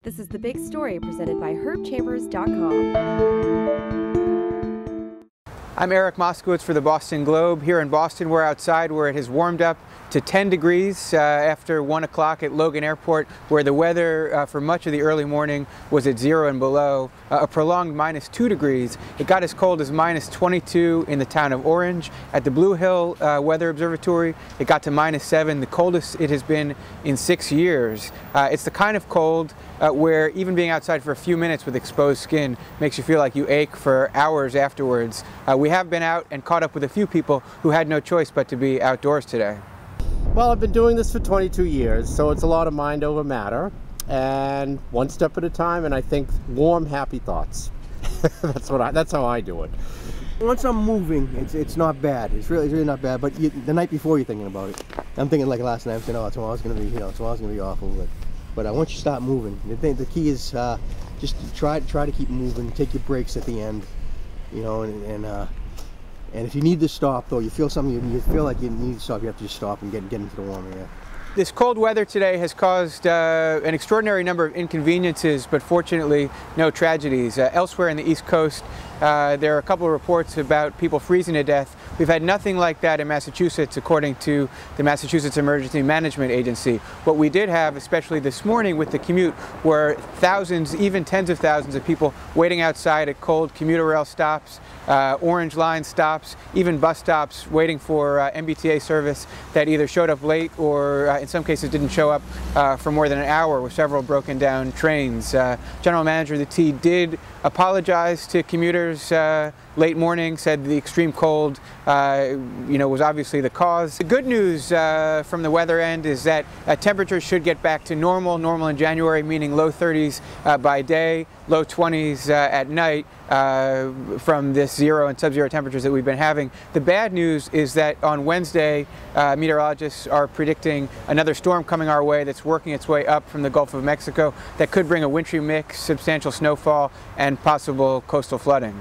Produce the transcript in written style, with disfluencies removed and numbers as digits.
This is The Big Story presented by herbchambers.com. I'm Eric Moskowitz for the Boston Globe. Here in Boston, we're outside where it has warmed up to 10 degrees after 1 o'clock at Logan Airport, where the weather for much of the early morning was at 0 and below, a prolonged -2 degrees. It got as cold as -22 in the town of Orange. At the Blue Hill Weather Observatory, it got to -7, the coldest it has been in 6 years. It's the kind of cold where even being outside for a few minutes with exposed skin makes you feel like you ache for hours afterwards. We have been out and caught up with a few people who had no choice but to be outdoors today. Well, I've been doing this for 22 years, so it's a lot of mind over matter, and one step at a time, and I think warm, happy thoughts. That's how I do it. Once I'm moving, it's not bad. It's really not bad. But the night before, you're thinking about it. I'm thinking like last night. I'm saying, oh, tomorrow's gonna be, tomorrow's gonna be awful. But once you start moving, the key is just try to keep moving. Take your breaks at the end, and if you need to stop, though, you feel something, you feel like you need to stop, you have to just stop and get into the warm air. This cold weather today has caused an extraordinary number of inconveniences, but fortunately no tragedies. Elsewhere in the East Coast, there are a couple of reports about people freezing to death. We've had nothing like that in Massachusetts, according to the Massachusetts Emergency Management Agency. What we did have, especially this morning with the commute, were thousands, even tens of thousands of people waiting outside at cold commuter rail stops, orange line stops, even bus stops waiting for MBTA service that either showed up late or in some cases didn't show up for more than an hour, with several broken down trains. General Manager of the T did apologize to commuters late morning, said the extreme cold was obviously the cause. The good news from the weather end is that temperatures should get back to normal in January, meaning low 30s by day, low 20s at night from this 0 and sub-zero temperatures that we've been having. The bad news is that on Wednesday, meteorologists are predicting another storm coming our way that's working its way up from the Gulf of Mexico that could bring a wintry mix, substantial snowfall, and possible coastal flooding.